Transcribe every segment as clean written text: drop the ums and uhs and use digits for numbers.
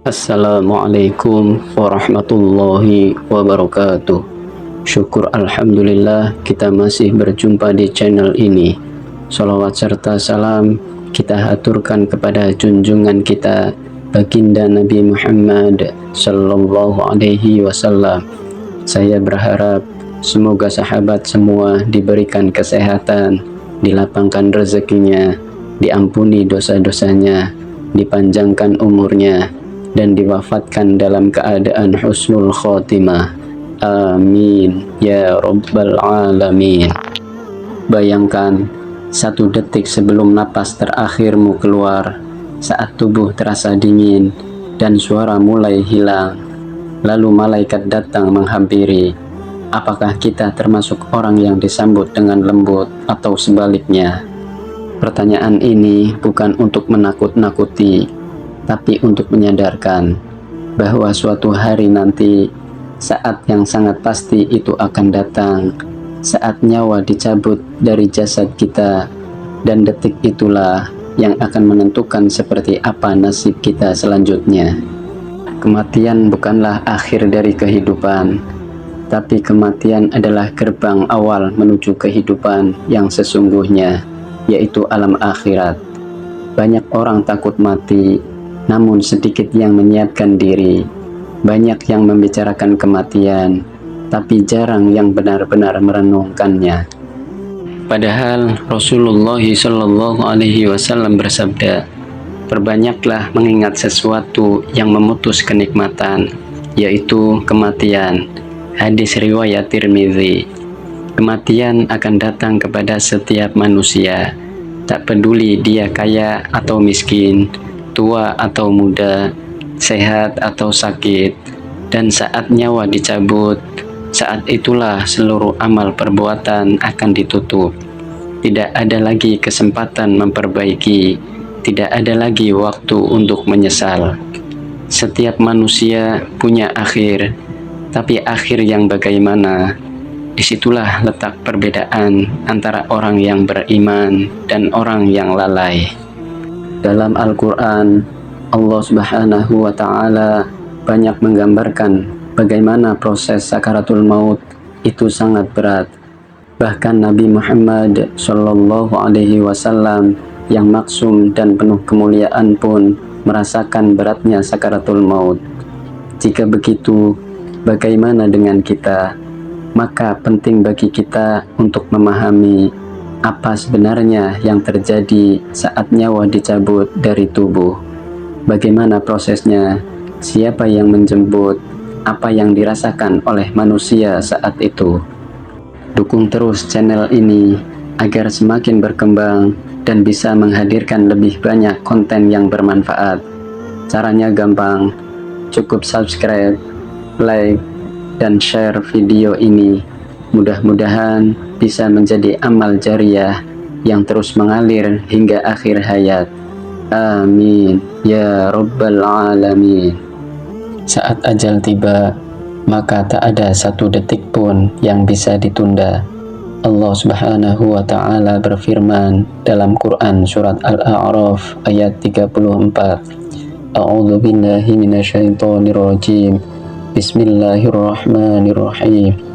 Assalamualaikum warahmatullahi wabarakatuh. Syukur Alhamdulillah kita masih berjumpa di channel ini. Salawat serta salam kita haturkan kepada junjungan kita Baginda Nabi Muhammad Sallallahu Alaihi Wasallam. Saya berharap semoga sahabat semua diberikan kesehatan, dilapangkan rezekinya, diampuni dosa-dosanya, dipanjangkan umurnya, dan diwafatkan dalam keadaan husnul khotimah. Amin ya rabbal alamin. Bayangkan, 1 detik sebelum napas terakhirmu keluar, saat tubuh terasa dingin dan suara mulai hilang, lalu malaikat datang menghampiri. Apakah kita termasuk orang yang disambut dengan lembut atau sebaliknya? Pertanyaan ini bukan untuk menakut-nakuti, tapi untuk menyadarkan bahwa suatu hari nanti, saat yang sangat pasti itu akan datang, saat nyawa dicabut dari jasad kita, dan detik itulah yang akan menentukan seperti apa nasib kita selanjutnya. Kematian bukanlah akhir dari kehidupan, tapi kematian adalah gerbang awal menuju kehidupan yang sesungguhnya, yaitu alam akhirat. Banyak orang takut mati, namun sedikit yang menyiapkan diri. Banyak yang membicarakan kematian, tapi jarang yang benar-benar merenungkannya. Padahal Rasulullah Shallallahu Alaihi Wasallam bersabda, perbanyaklah mengingat sesuatu yang memutus kenikmatan, yaitu kematian. Hadis riwayat Tirmidzi. Kematian akan datang kepada setiap manusia, tak peduli dia kaya atau miskin, tua atau muda, sehat atau sakit, dan saat nyawa dicabut, saat itulah seluruh amal perbuatan akan ditutup. Tidak ada lagi kesempatan memperbaiki, tidak ada lagi waktu untuk menyesal. Setiap manusia punya akhir, tapi akhir yang bagaimana? Disitulah letak perbedaan antara orang yang beriman dan orang yang lalai. Dalam Al-Quran, Allah Subhanahu wa Ta'ala banyak menggambarkan bagaimana proses sakaratul maut itu sangat berat. Bahkan Nabi Muhammad Shallallahu Alaihi Wasallam yang maksum dan penuh kemuliaan pun merasakan beratnya sakaratul maut. Jika begitu, bagaimana dengan kita? Maka penting bagi kita untuk memahami apa sebenarnya yang terjadi saat nyawa dicabut dari tubuh. Bagaimana prosesnya, siapa yang menjemput, apa yang dirasakan oleh manusia saat itu. Dukung terus channel ini agar semakin berkembang dan bisa menghadirkan lebih banyak konten yang bermanfaat. Caranya gampang, cukup subscribe, like, dan share video ini. Mudah-mudahan bisa menjadi amal jariah yang terus mengalir hingga akhir hayat. Amin ya rabbal alamin. Saat ajal tiba, maka tak ada 1 detik pun yang bisa ditunda. Allah Subhanahu wa Ta'ala berfirman dalam Quran surat Al-A'raf ayat 34. A'udzu billahi minasyaitonir rajim. Bismillahirrahmanirrahim.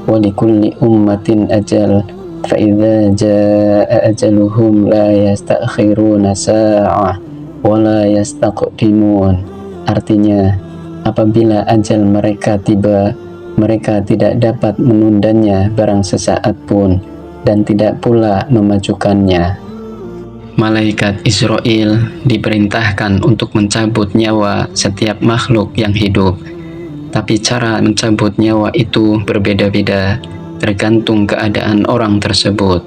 Walikulli ummatin ajal, fa'idza jaa ajaluhum la yastakhiruna sa'ah wa la yastaqdimun. Artinya, apabila ajal mereka tiba, mereka tidak dapat menundanya barang sesaat pun, dan tidak pula memajukannya. Malaikat Israel diperintahkan untuk mencabut nyawa setiap makhluk yang hidup. Tapi cara mencabut nyawa itu berbeda-beda, tergantung keadaan orang tersebut.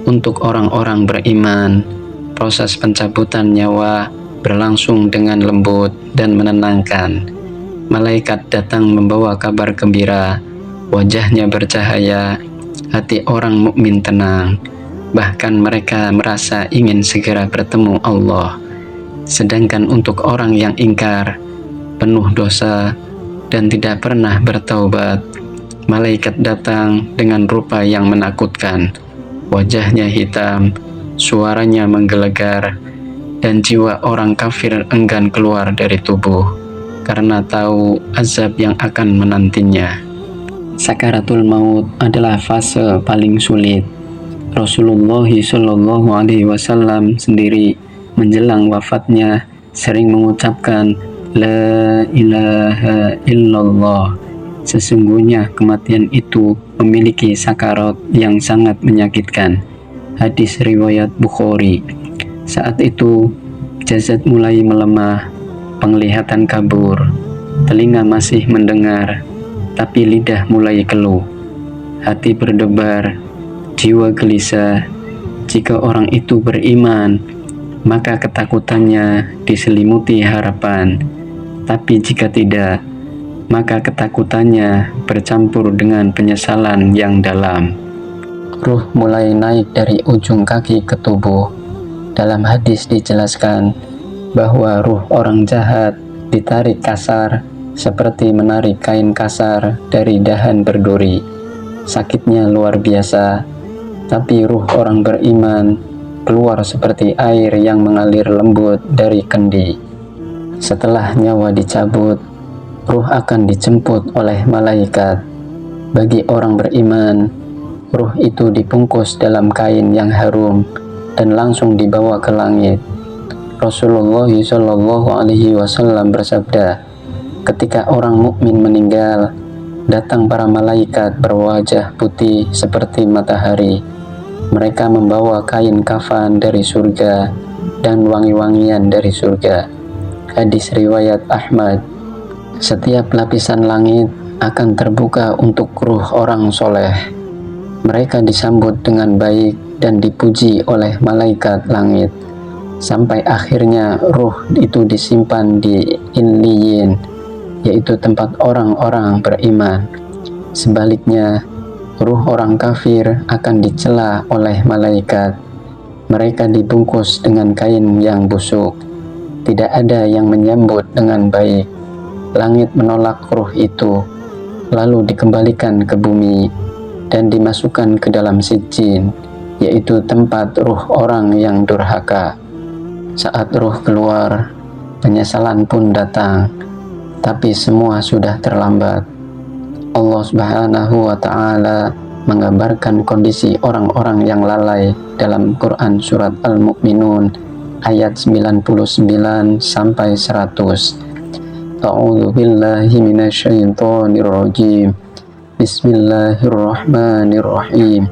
Untuk orang-orang beriman, proses pencabutan nyawa berlangsung dengan lembut dan menenangkan. Malaikat datang membawa kabar gembira, wajahnya bercahaya, hati orang mukmin tenang. Bahkan mereka merasa ingin segera bertemu Allah. Sedangkan untuk orang yang ingkar, penuh dosa, dan tidak pernah bertaubat, malaikat datang dengan rupa yang menakutkan. Wajahnya hitam, suaranya menggelegar, dan jiwa orang kafir enggan keluar dari tubuh karena tahu azab yang akan menantinya. Sakaratul maut adalah fase paling sulit. Rasulullah Shallallahu Alaihi Wasallam sendiri menjelang wafatnya sering mengucapkan La ilaha illallah. Sesungguhnya kematian itu memiliki sakarat yang sangat menyakitkan. Hadis riwayat Bukhari. Saat itu jasad mulai melemah, penglihatan kabur, telinga masih mendengar, tapi lidah mulai keluh. Hati berdebar, jiwa gelisah. Jika orang itu beriman, maka ketakutannya diselimuti harapan. Tapi jika tidak, maka ketakutannya bercampur dengan penyesalan yang dalam. Ruh mulai naik dari ujung kaki ke tubuh. Dalam hadis dijelaskan bahwa ruh orang jahat ditarik kasar seperti menarik kain kasar dari dahan berduri. Sakitnya luar biasa, tapi ruh orang beriman keluar seperti air yang mengalir lembut dari kendi. Setelah nyawa dicabut, ruh akan dijemput oleh malaikat. Bagi orang beriman, ruh itu dibungkus dalam kain yang harum dan langsung dibawa ke langit. Rasulullah Shallallahu Alaihi Wasallam bersabda, ketika orang mukmin meninggal, datang para malaikat berwajah putih seperti matahari. Mereka membawa kain kafan dari surga dan wangi-wangian dari surga. Hadis riwayat Ahmad. Setiap lapisan langit akan terbuka untuk ruh orang soleh. Mereka disambut dengan baik dan dipuji oleh malaikat langit, sampai akhirnya ruh itu disimpan di Illiyin, yaitu tempat orang-orang beriman. Sebaliknya, ruh orang kafir akan dicela oleh malaikat. Mereka dibungkus dengan kain yang busuk. Tidak ada yang menyambut dengan baik. Langit menolak ruh itu, lalu dikembalikan ke bumi dan dimasukkan ke dalam sijin, yaitu tempat ruh orang yang durhaka. Saat ruh keluar, penyesalan pun datang, tapi semua sudah terlambat. Allah Subhanahu wa Ta'ala menggambarkan kondisi orang-orang yang lalai dalam Quran surat Al-Mu'minun ayat 99 sampai 100. A'udzu billahi minasyaitonir rajim. Bismillahirrahmanirrahim.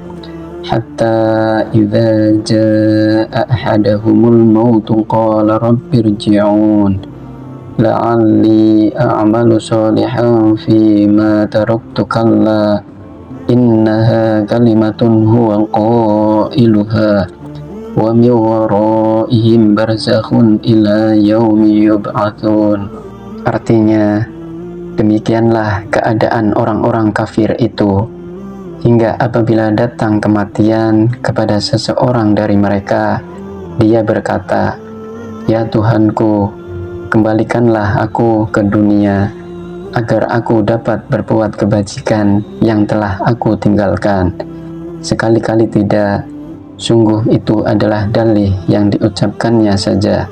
Hatta idza jaa ahadahumul maut qala rabbirji'un la'alli a'malu shalihan fima taraktu kalla innaha kalimatun huwa qailuha wa min waraihim barzakhun ila yaumi yub'atsun. Artinya, demikianlah keadaan orang-orang kafir itu, hingga apabila datang kematian kepada seseorang dari mereka, dia berkata, "Ya Tuhanku, kembalikanlah aku ke dunia, agar aku dapat berbuat kebajikan yang telah aku tinggalkan." Sekali-kali tidak, sungguh itu adalah dalih yang diucapkannya saja,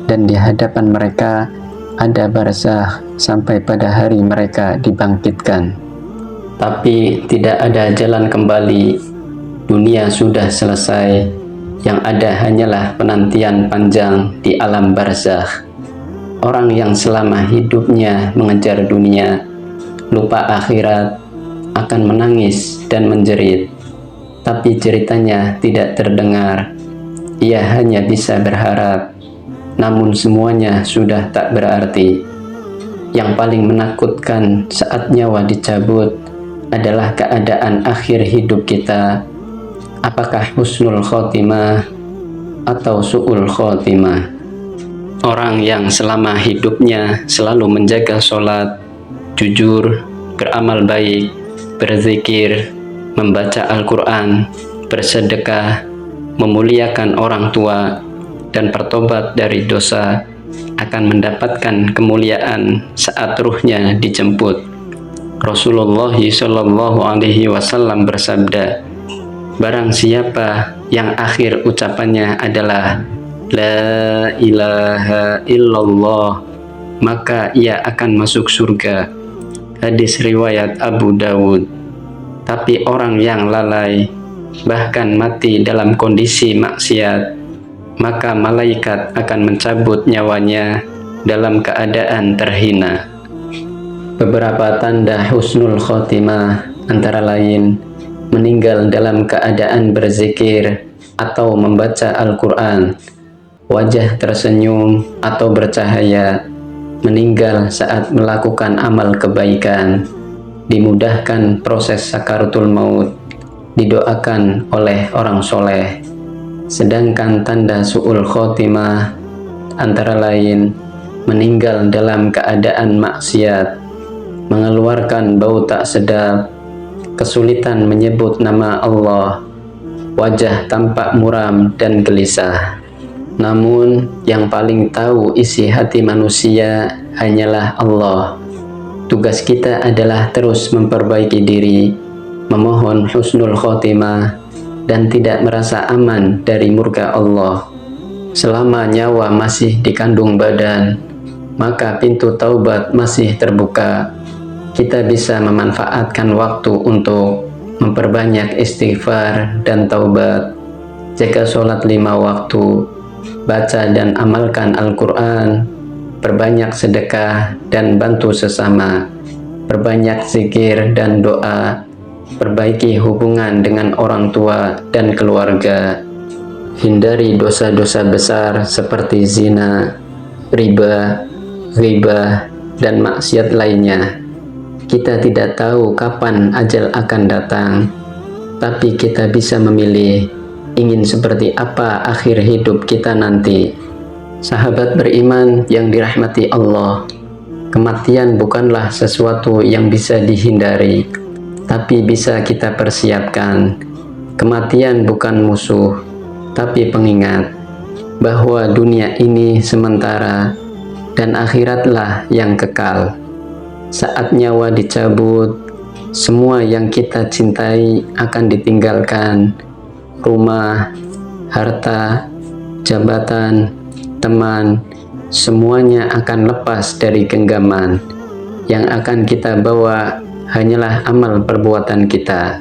dan di hadapan mereka ada barzakh sampai pada hari mereka dibangkitkan. Tapi tidak ada jalan kembali. Dunia sudah selesai. Yang ada hanyalah penantian panjang di alam barzakh. Orang yang selama hidupnya mengejar dunia, lupa akhirat, akan menangis dan menjerit. Tapi ceritanya tidak terdengar. Ia hanya bisa berharap, namun semuanya sudah tak berarti. Yang paling menakutkan saat nyawa dicabut adalah keadaan akhir hidup kita. Apakah husnul khotimah atau su'ul khotimah? Orang yang selama hidupnya selalu menjaga sholat, jujur, beramal baik, berzikir, membaca Al-Quran, bersedekah, memuliakan orang tua, dan bertobat dari dosa, akan mendapatkan kemuliaan saat ruhnya dijemput. Rasulullah Shallallahu Alaihi Wasallam bersabda, barang siapa yang akhir ucapannya adalah la ilaha illallah, maka ia akan masuk surga. Hadis riwayat Abu Dawud. Tapi orang yang lalai, bahkan mati dalam kondisi maksiat, maka malaikat akan mencabut nyawanya dalam keadaan terhina. Beberapa tanda husnul khotimah antara lain meninggal dalam keadaan berzikir atau membaca Al-Quran, wajah tersenyum atau bercahaya, meninggal saat melakukan amal kebaikan, dimudahkan proses sakaratul maut, didoakan oleh orang soleh. Sedangkan tanda su'ul khotimah antara lain meninggal dalam keadaan maksiat, mengeluarkan bau tak sedap, kesulitan menyebut nama Allah, wajah tampak muram dan gelisah. Namun yang paling tahu isi hati manusia hanyalah Allah. Tugas kita adalah terus memperbaiki diri, memohon husnul khotimah, dan tidak merasa aman dari murka Allah. Selama nyawa masih di kandung badan, maka pintu taubat masih terbuka. Kita bisa memanfaatkan waktu untuk memperbanyak istighfar dan taubat, jaga sholat 5 waktu, baca dan amalkan Al-Quran, perbanyak sedekah dan bantu sesama, perbanyak zikir dan doa, perbaiki hubungan dengan orang tua dan keluarga, hindari dosa-dosa besar seperti zina, riba, ghibah, dan maksiat lainnya. Kita tidak tahu kapan ajal akan datang, tapi kita bisa memilih ingin seperti apa akhir hidup kita nanti. Sahabat beriman yang dirahmati Allah, kematian bukanlah sesuatu yang bisa dihindari, tapi bisa kita persiapkan. Kematian bukan musuh, tapi pengingat bahwa dunia ini sementara dan akhiratlah yang kekal. Saat nyawa dicabut, semua yang kita cintai akan ditinggalkan. Rumah, harta, jabatan, teman, semuanya akan lepas dari genggaman. Yang akan kita bawa hanyalah amal perbuatan kita.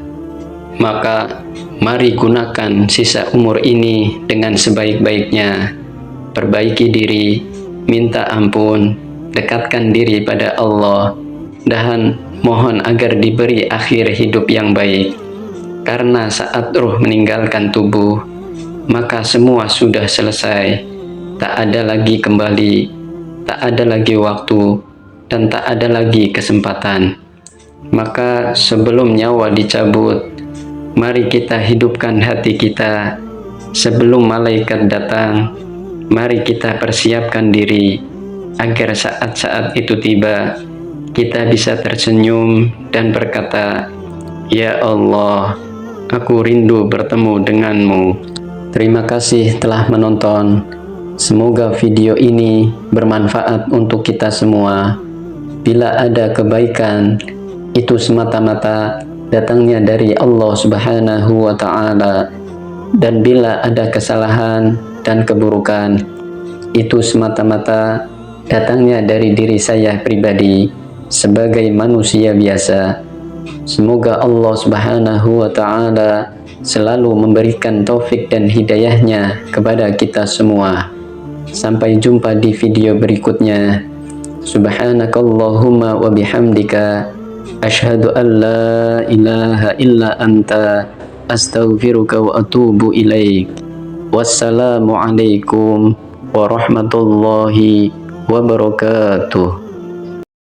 Maka mari gunakan sisa umur ini dengan sebaik-baiknya. Perbaiki diri, minta ampun, dekatkan diri pada Allah, dan mohon agar diberi akhir hidup yang baik. Karena saat ruh meninggalkan tubuh, maka semua sudah selesai. Tak ada lagi kembali, tak ada lagi waktu, dan tak ada lagi kesempatan. Maka sebelum nyawa dicabut, mari kita hidupkan hati kita. Sebelum malaikat datang, mari kita persiapkan diri agar saat-saat itu tiba, kita bisa tersenyum dan berkata, "Ya Allah, aku rindu bertemu denganmu." Terima kasih telah menonton. Semoga video ini bermanfaat untuk kita semua. Bila ada kebaikan, itu semata-mata datangnya dari Allah Subhanahu wa Ta'ala, dan bila ada kesalahan dan keburukan, itu semata-mata datangnya dari diri saya pribadi sebagai manusia biasa. Semoga Allah Subhanahu wa Ta'ala selalu memberikan taufik dan hidayahnya kepada kita semua. Sampai jumpa di video berikutnya. Subhanakallahumma wa bihamdika, asyhadu an la ilaha illa anta, astaghfiruka wa atubu ilaik. Wassalamualaikum warahmatullahi wabarakatuh.